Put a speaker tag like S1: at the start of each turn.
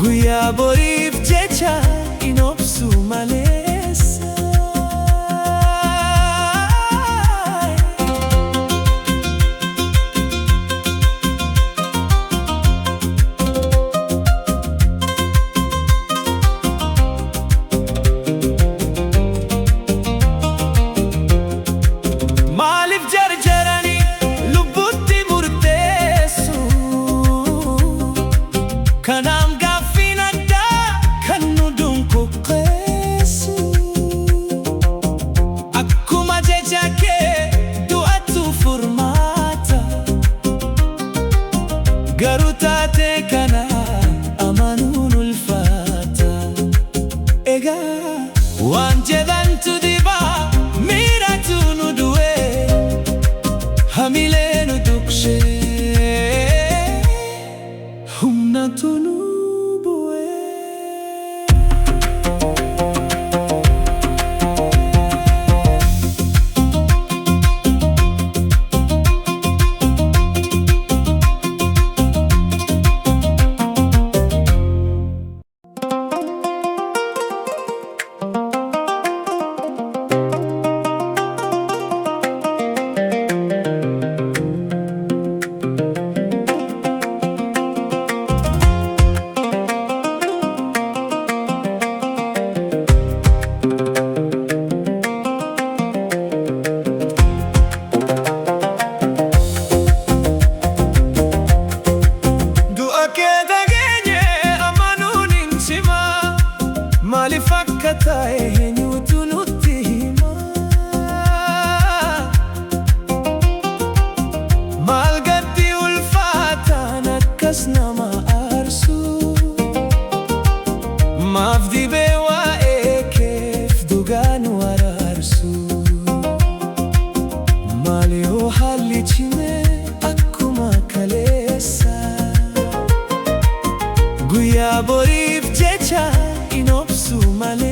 S1: Guyyaa boriif jecha hin obsu maleessa. Maaliif jarjaranii lubbuutti murteessu? Kanaaf gaaffiin addaa kan nu dunkuqqeessu. Akkuma jecha kee du'atu furmaata. Garuu taatee kana amanuun ulfaata. Egaa waan jedhantu dibaa miiratu nu du'ee hamilee nu tuqshee humnatu nu bu'ee. Maaliif akka ta'e eenyutu nutti hima? Maal gaddi ulfaataan akkas nama aarsu? Maaf dibee waa'ee keef dhugaan waraarsu? Maali yoo haalli cimee akkuma kaleessa? Guyyaa boriif jecha hin obsu malee.